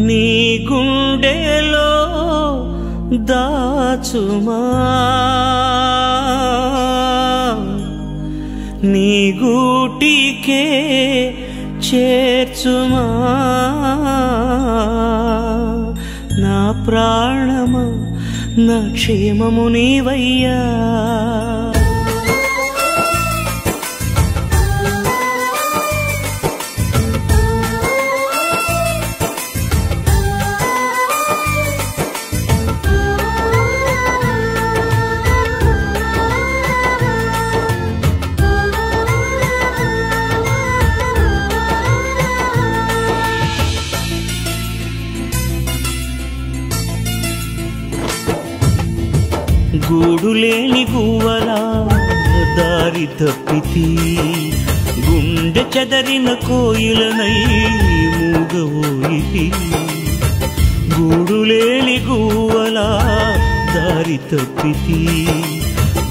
నీ గుండెలో దాచుమా నీ గూటికే చేర్చుమా నా ప్రాణమా నా క్షేమము నీవయ్యా గూడులేని గువ్వలా దారి తప్పితి గుండె చెదరిన కోయిలనై మూగవోయితి గూడులేని గువ్వలా దారి తప్పితి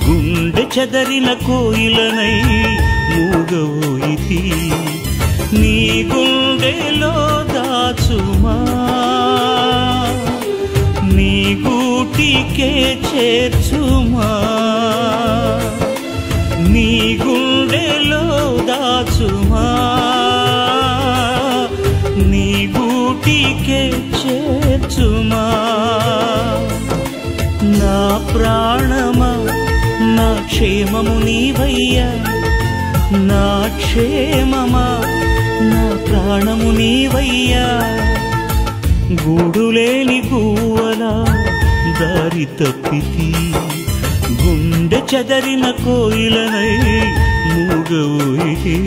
గుండె చెదరిన కోయిలనై మూగవోయితి నీ గుండెలో దాచుమా నీ గూటికే చేర్చుమా నీ గుండెలో దాచుమా నీ గూటికే చేర్చుమా నా ప్రాణమా నా క్షేమము నీవయ్యా నా క్షేమమా నా ప్రాణము నీవయ్యా గూడులేని గువ్వలా దారి తప్పితి గుండె చెదరిన కోయిలనై మూగవోయితి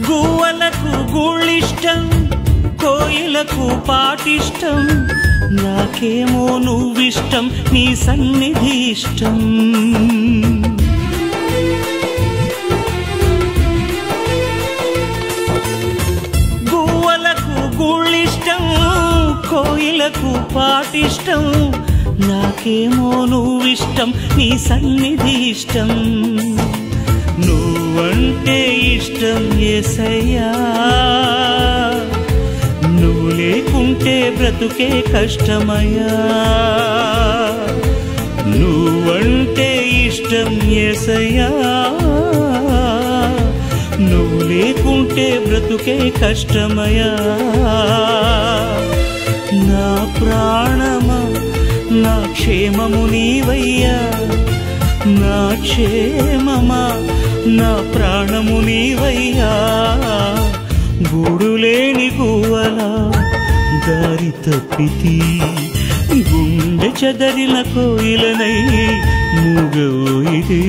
గువ్వలకు గూళ్ళిష్టం కోయిలకు పాటిష్టం నాకేమో నువ్విష్టం నీ సన్నిధి ఇష్టం గువ్వలకు గూళ్ళిష్టం కోయిలకు పాటిష్టం నాకేమో నువ్విష్టం నీ సన్నిధి ఇష్టం నువ్వంటే ఇష్టం యేసయ్యా నువ్వు లేకుంటే బ్రతుకే కష్టమయ్యా నువ్వంటే ఇష్టం యేసయ్యా నువ్వు లేకుంటే బ్రతుకే కష్టమయ్యా నా ప్రాణమా నా క్షేమము నీవయ్యా నా క్షేమమా నా ప్రాణము నీవయ్యా గూడులేని గువ్వలా దారి తప్పితి గుండె చెదరిన కోయిలనై మూగవోయితి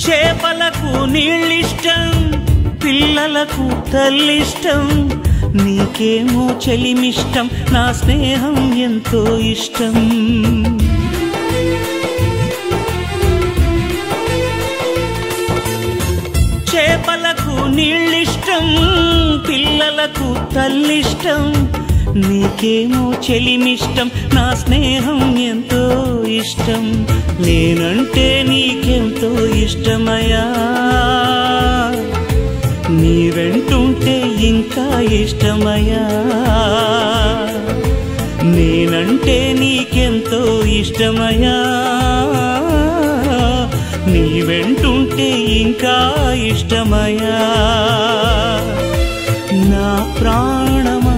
చేపలకు నీళ్ళిష్టం పిల్లలకు తల్లిష్టం నీకేమో చెలిమిష్టం నా స్నేహం ఎంతో ఇష్టం చేపలకు నీళ్ళిష్టం పిల్లలకు తల్లిష్టం నీకేమో చెలిమిష్టం నా స్నేహం ఎంతో ఇష్టం నేనంటే నీకెంతో ఇష్టమయ్యా నీ వెంటుంటే ఇంకా ఇష్టమయ్యా నేనంటే నీకెంతో ఇష్టమయ్యా నీ వెంటుంటే ఇంకా ఇష్టమయ్యా నా ప్రాణమా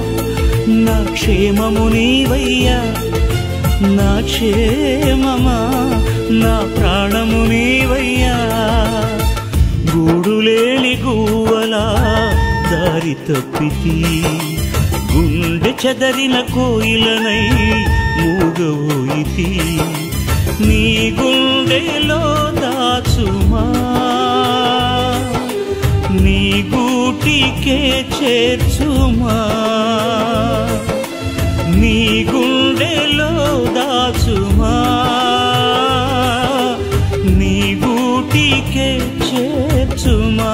నా క్షేమము నీవయ్యా నా క్షేమమా నా ప్రాణము నీవయ్యా గూడులేని గువ్వలా దారి తప్పితి గుండె చెదరిన కోయిలనై మూగవోయితి నీ గుండెలో దాచుమా నీ గూటికే చేర్చుమా నీ గుండెలో దాచుమా నీ గూటికే చేర్చుమా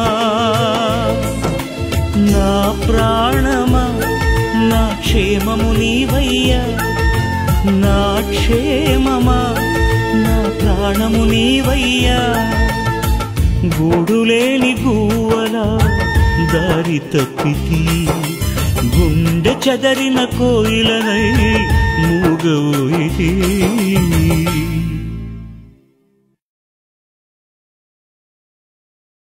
నా ప్రాణమా నా క్షేమము నీవయ్యా నా క్షేమమా నా ప్రాణము నీవయ్యా గూడులేని గువ్వలా దారి తప్పితి గుండె చెదరిన కోయిలనై మూగవోయితి